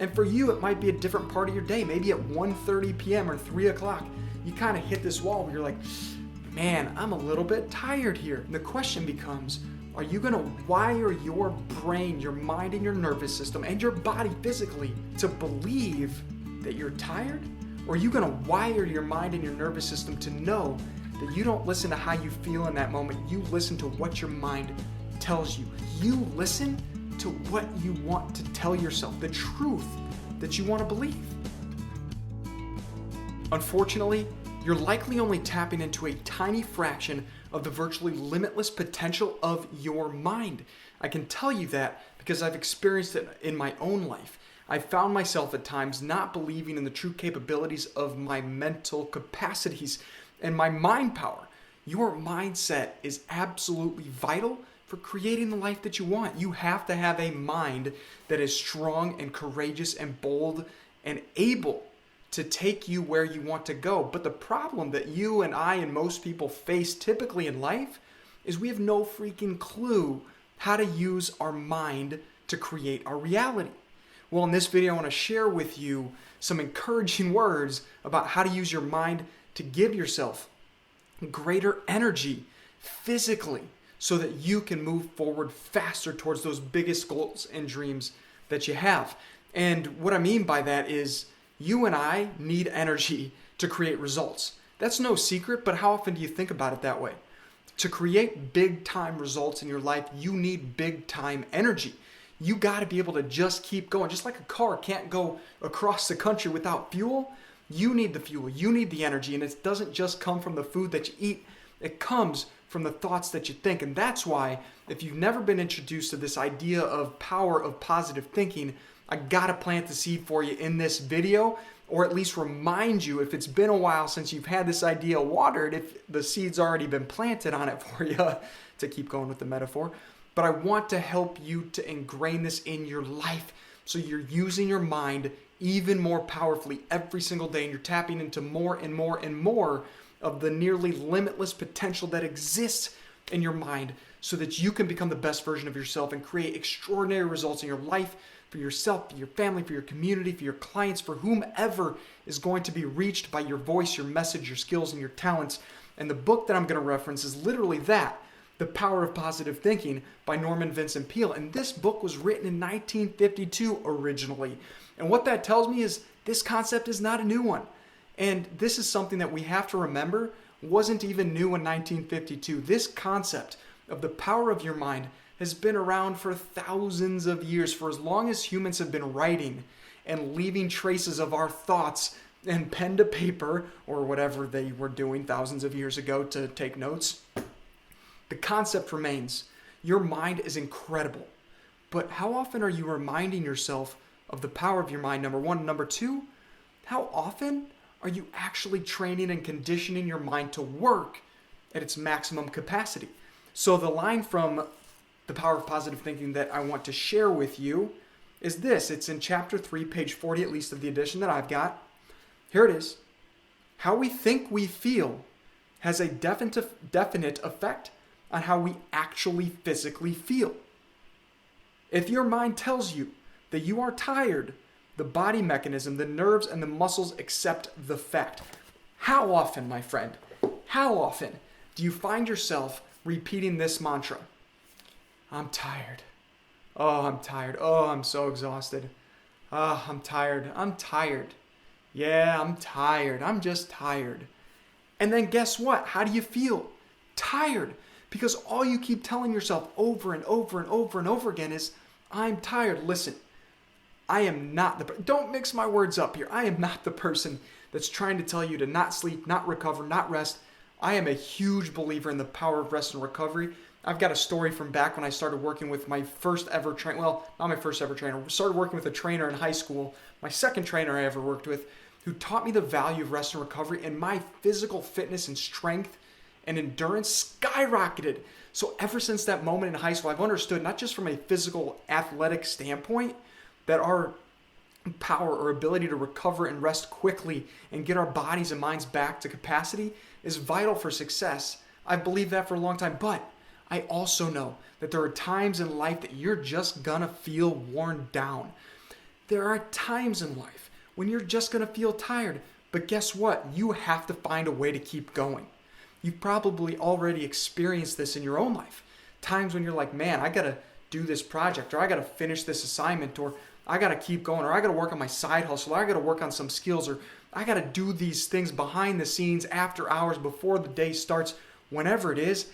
And for you, it might be a different part of your day. Maybe at 1:30 p.m. or 3 o'clock, you kind of hit this wall where you're like, man, I'm a little bit tired here. And the question becomes, are you going to wire your brain, your mind, and your nervous system, and your body physically to believe that you're tired? Or are you going to wire your mind and your nervous system to know that you don't listen to how you feel in that moment? You listen to what your mind tells you. You listen to what you want to tell yourself, the truth that you want to believe. Unfortunately, you're likely only tapping into a tiny fraction of the virtually limitless potential of your mind. I can tell you that because I've experienced it in my own life. I found myself at times not believing in the true capabilities of my mental capacities and my mind power. Your mindset is absolutely vital for creating the life that you want. You have to have a mind that is strong and courageous and bold and able to take you where you want to go. But the problem that you and I and most people face typically in life is we have no freaking clue how to use our mind to create our reality. Well, in this video, I want to share with you some encouraging words about how to use your mind to give yourself greater energy physically so that you can move forward faster towards those biggest goals and dreams that you have. And what I mean by that is you and I need energy to create results. That's no secret, but how often do you think about it that way? To create big time results in your life, you need big time energy. You got to be able to just keep going. Just like a car can't go across the country without fuel, you need the fuel, you need the energy, and it doesn't just come from the food that you eat, it comes from the thoughts that you think. And that's why, if you've never been introduced to this idea of power of positive thinking, I gotta plant the seed for you in this video, or at least remind you, if it's been a while since you've had this idea watered, if the seed's already been planted on it for you, to keep going with the metaphor. But I want to help you to ingrain this in your life so you're using your mind even more powerfully every single day, and you're tapping into more and more and more of the nearly limitless potential that exists in your mind so that you can become the best version of yourself and create extraordinary results in your life, for yourself, for your family, for your community, for your clients, for whomever is going to be reached by your voice, your message, your skills, and your talents. And the book that I'm going to reference is literally that, The Power of Positive Thinking by Vincent Peale. And this book was written in 1952 originally. And what that tells me is this concept is not a new one. And this is something that we have to remember wasn't even new in 1952. This concept of the power of your mind has been around for thousands of years, for as long as humans have been writing and leaving traces of our thoughts and pen to paper or whatever they were doing thousands of years ago to take notes. The concept remains. Your mind is incredible. But how often are you reminding yourself of the power of your mind, number one? Number two, how often are you actually training and conditioning your mind to work at its maximum capacity? So the line from The Power of Positive Thinking that I want to share with you is this. It's in chapter 3, page 40 at least of the edition that I've got. Here it is. How we think we feel has a definite effect on how we actually physically feel. If your mind tells you that you are tired, the body mechanism, the nerves, and the muscles accept the fact. How often, my friend, how often do you find yourself repeating this mantra? I'm tired. Oh, I'm tired. Oh, I'm so exhausted. Oh, I'm tired. I'm tired. Yeah, I'm tired. I'm just tired. And then guess what? How do you feel? Tired. Because all you keep telling yourself over and over and over and over again is, I'm tired. Listen, I am not don't mix my words up here. I am not the person that's trying to tell you to not sleep, not recover, not rest. I am a huge believer in the power of rest and recovery. I've got a story from back when I started working with my first ever trainer. Well, not my first ever trainer. I started working with a trainer in high school, my second trainer I ever worked with, who taught me the value of rest and recovery, and my physical fitness and strength and endurance skyrocketed. So ever since that moment in high school, I've understood, not just from a physical athletic standpoint, that our power or ability to recover and rest quickly and get our bodies and minds back to capacity is vital for success. I've believed that for a long time, but I also know that there are times in life that you're just gonna feel worn down. There are times in life when you're just going to feel tired. But guess what? You have to find a way to keep going. You've probably already experienced this in your own life. Times when you're like, man, I got to do this project, or I got to finish this assignment, or I got to keep going, or I got to work on my side hustle, or I got to work on some skills, or I got to do these things behind the scenes after hours before the day starts. Whenever it is,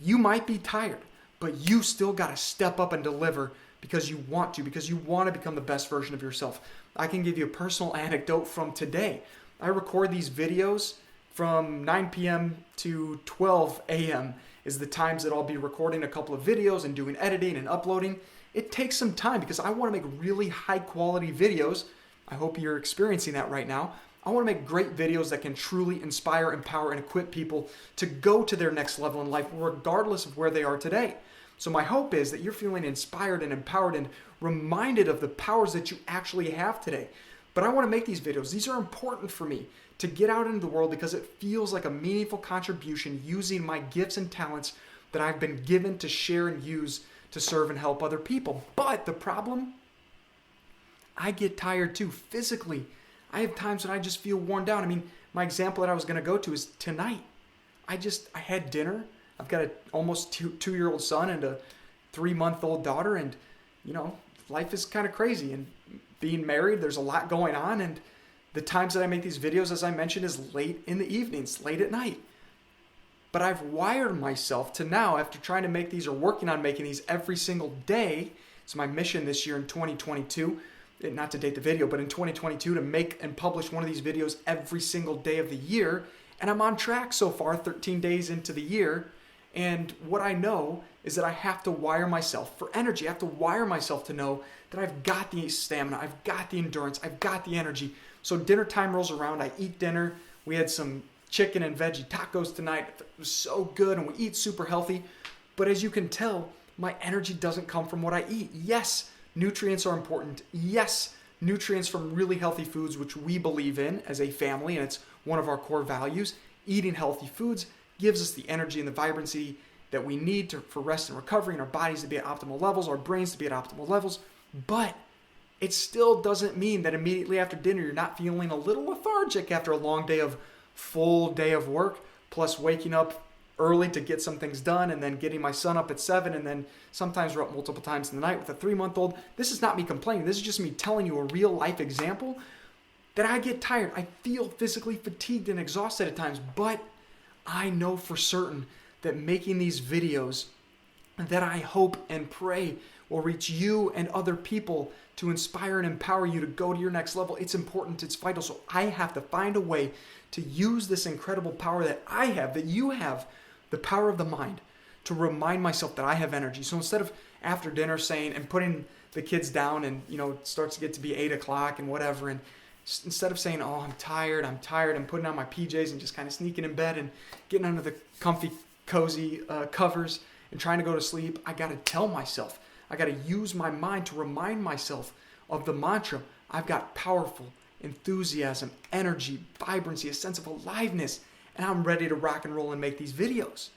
you might be tired, but you still got to step up and deliver because you want to become the best version of yourself. I can give you a personal anecdote from today. I record these videos from 9 p.m. to 12 a.m. is the times that I'll be recording a couple of videos and doing editing and uploading. It takes some time because I want to make really high quality videos. I hope you're experiencing that right now. I want to make great videos that can truly inspire, empower, and equip people to go to their next level in life, regardless of where they are today. So my hope is that you're feeling inspired and empowered and reminded of the powers that you actually have today. But I want to make these videos. These are important for me to get out into the world because it feels like a meaningful contribution using my gifts and talents that I've been given to share and use to serve and help other people. But the problem, I get tired too, physically. I have times when I just feel worn down. I mean, my example that I was going to go to is tonight. I had dinner. I've got an almost two-year-old son and a 3-month-old daughter, and life is kind of crazy. And being married, there's a lot going on, and the times that I make these videos, as I mentioned, is late in the evenings, late at night. But I've wired myself to now, after trying to make these or working on making these every single day. It's my mission this year in 2022, not to date the video, but in 2022 to make and publish one of these videos every single day of the year. And I'm on track so far, 13 days into the year. And what I know is that I have to wire myself for energy. I have to wire myself to know that I've got the stamina, I've got the endurance, I've got the energy. So dinner time rolls around, I eat dinner. We had some chicken and veggie tacos tonight. It was so good, and we eat super healthy. But as you can tell, my energy doesn't come from what I eat. Yes, nutrients are important. Yes, nutrients from really healthy foods, which we believe in as a family, and it's one of our core values. Eating healthy foods gives us the energy and the vibrancy that we need for rest and recovery, and our bodies to be at optimal levels, our brains to be at optimal levels. But it still doesn't mean that immediately after dinner you're not feeling a little lethargic after a long day of full day of work, plus waking up early to get some things done, and then getting my son up at 7, and then sometimes we're up multiple times in the night with a 3-month-old. This is not me complaining. This is just me telling you a real life example that I get tired. I feel physically fatigued and exhausted at times, but I know for certain that making these videos that I hope and pray will reach you and other people to inspire and empower you to go to your next level. It's important. It's vital. So I have to find a way to use this incredible power that I have, that you have, the power of the mind, to remind myself that I have energy. So instead of after dinner saying and putting the kids down and, it starts to get to be 8 o'clock and whatever, and instead of saying, oh, I'm tired, I'm putting on my PJs and just kind of sneaking in bed and getting under the comfy, cozy covers and trying to go to sleep, I got to tell myself, I got to use my mind to remind myself of the mantra. I've got powerful enthusiasm, energy, vibrancy, a sense of aliveness, and I'm ready to rock and roll and make these videos.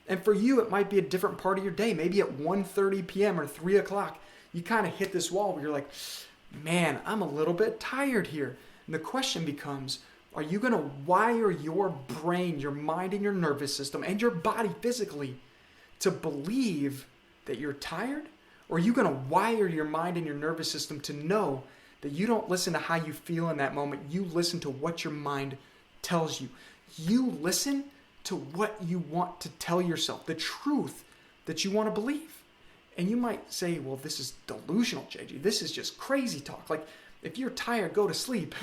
And for you, it might be a different part of your day. Maybe at 1:30 p.m. or 3 o'clock, you kind of hit this wall where you're like, man, I'm a little bit tired here. And the question becomes, are you going to wire your brain, your mind, and your nervous system, and your body physically to believe that you're tired? Or are you going to wire your mind and your nervous system to know that you don't listen to how you feel in that moment? You listen to what your mind tells you. You listen to what you want to tell yourself, the truth that you want to believe. And you might say, well, this is delusional, JG. This is just crazy talk. Like, if you're tired, go to sleep.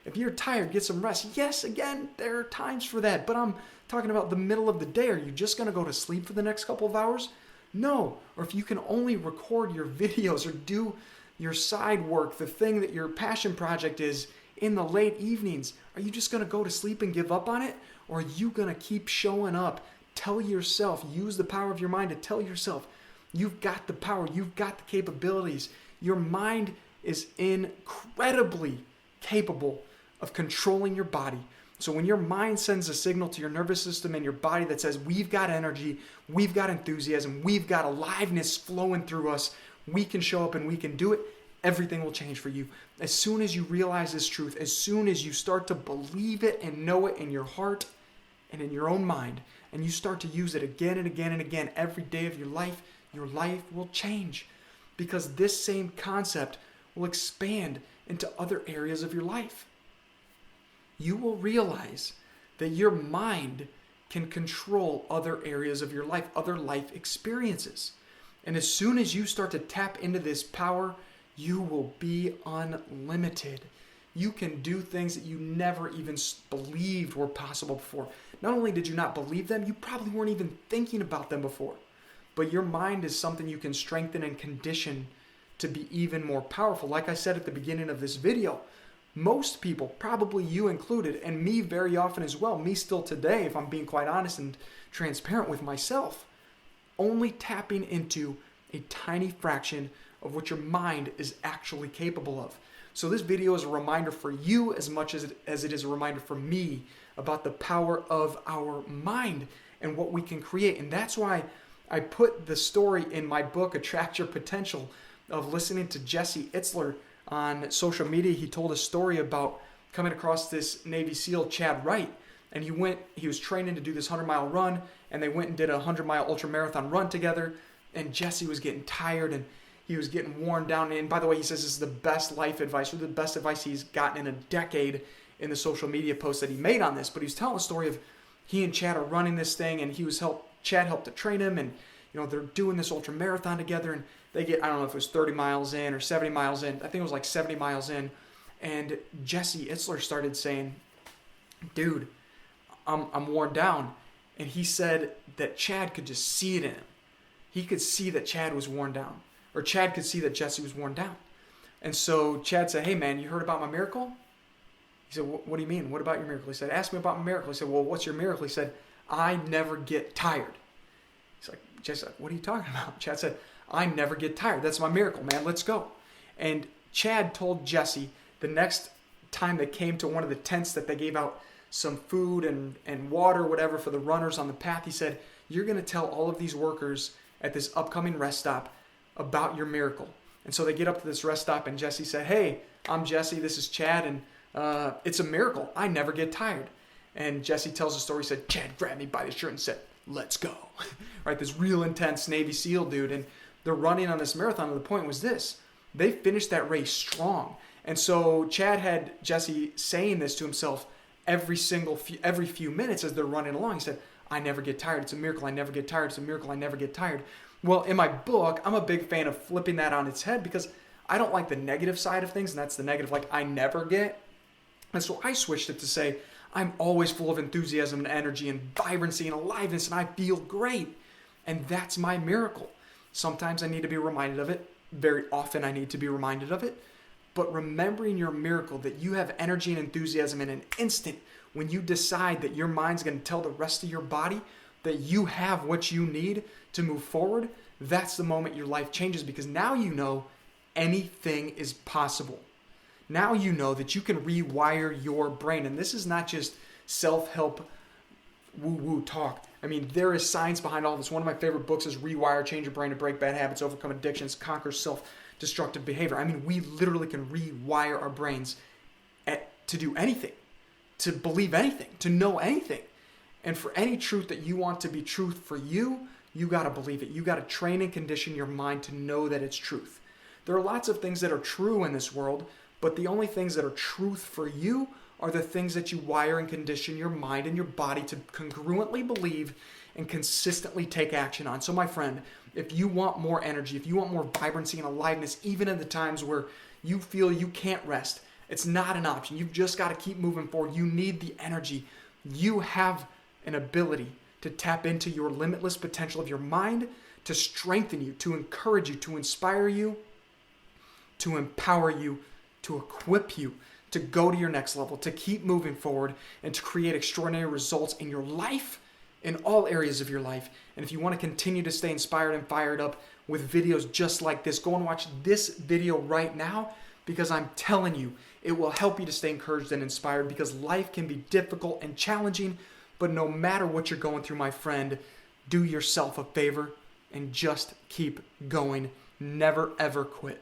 If you're tired, get some rest. Yes, again, there are times for that. But I'm talking about the middle of the day. Are you just going to go to sleep for the next couple of hours? No. Or if you can only record your videos or do your side work, the thing that your passion project is, in the late evenings, are you just going to go to sleep and give up on it? Or are you going to keep showing up? Tell yourself, use the power of your mind to tell yourself, you've got the power, you've got the capabilities. Your mind is incredibly capable of controlling your body. So when your mind sends a signal to your nervous system and your body that says, we've got energy, we've got enthusiasm, we've got aliveness flowing through us, we can show up and we can do it, everything will change for you. As soon as you realize this truth, as soon as you start to believe it and know it in your heart and in your own mind, and you start to use it again and again and again every day of your life will change, because this same concept will expand into other areas of your life. You will realize that your mind can control other areas of your life, other life experiences. And as soon as you start to tap into this power, you will be unlimited. You can do things that you never even believed were possible before. Not only did you not believe them, you probably weren't even thinking about them before. But your mind is something you can strengthen and condition to be even more powerful. Like I said at the beginning of this video, most people, probably you included, and me very often as well, me still today, if I'm being quite honest and transparent with myself, only tapping into a tiny fraction of what your mind is actually capable of. So this video is a reminder for you as much as it is a reminder for me about the power of our mind and what we can create. And that's why I put the story in my book, Attract Your Potential, of listening to Jesse Itzler on social media. He told a story about coming across this Navy SEAL, Chad Wright, and he was training to do this 100-mile run, and they went and did a 100-mile ultramarathon run together, and Jesse was getting tired, and he was getting worn down. And by the way, he says this is the best life advice, or the best advice he's gotten in a decade in the social media posts that he made on this. But he was telling a story of he and Chad are running this thing, and Chad helped to train him, and they're doing this ultramarathon together, and they get, I don't know if it was 30 miles in or 70 miles in. I think it was like 70 miles in. And Jesse Itzler started saying, dude, I'm worn down. And he said that Chad could just see it in him. He could see that Chad was worn down. Or Chad could see that Jesse was worn down. And so Chad said, hey man, you heard about my miracle? He said, what do you mean? What about your miracle? He said, ask me about my miracle. He said, well, what's your miracle? He said, I never get tired. He's like, Jesse's like, what are you talking about? Chad said, I never get tired. That's my miracle, man. Let's go. And Chad told Jesse the next time they came to one of the tents that they gave out some food and water, whatever, for the runners on the path, he said, you're going to tell all of these workers at this upcoming rest stop about your miracle. And so they get up to this rest stop, and Jesse said, hey, I'm Jesse. This is Chad, and it's a miracle. I never get tired. And Jesse tells the story. He said, Chad grabbed me by the shirt and said, let's go. Right, this real intense Navy SEAL dude. And they're running on this marathon, and the point was this. They finished that race strong. And so Chad had Jesse saying this to himself every few minutes as they're running along. He said, I never get tired. It's a miracle. I never get tired. It's a miracle. I never get tired. Well, in my book, I'm a big fan of flipping that on its head, because I don't like the negative side of things, and that's the negative, like I never get. And so I switched it to say, I'm always full of enthusiasm and energy and vibrancy and aliveness, and I feel great. And that's my miracle. Sometimes I need to be reminded of it. Very often I need to be reminded of it. But remembering your miracle, that you have energy and enthusiasm in an instant when you decide that your mind's going to tell the rest of your body that you have what you need to move forward, that's the moment your life changes, because now you know anything is possible. Now you know that you can rewire your brain. And this is not just self-help woo-woo talk. I mean, there is science behind all this. One of my favorite books is Rewire, Change Your Brain to Break Bad Habits, Overcome Addictions, Conquer Self-Destructive Behavior. I mean, we literally can rewire our brains to do anything, to believe anything, to know anything. And for any truth that you want to be truth for you, you got to believe it. You got to train and condition your mind to know that it's truth. There are lots of things that are true in this world, but the only things that are truth for you are the things that you wire and condition your mind and your body to congruently believe and consistently take action on. So my friend, if you want more energy, if you want more vibrancy and aliveness, even in the times where you feel you can't rest, it's not an option. You've just got to keep moving forward. You need the energy. You have an ability to tap into your limitless potential of your mind, to strengthen you, to encourage you, to inspire you, to empower you, to equip you to go to your next level, to keep moving forward, and to create extraordinary results in your life, in all areas of your life. And if you want to continue to stay inspired and fired up with videos just like this, go and watch this video right now, because I'm telling you, it will help you to stay encouraged and inspired, because life can be difficult and challenging, but no matter what you're going through, my friend, do yourself a favor and just keep going. Never, ever quit.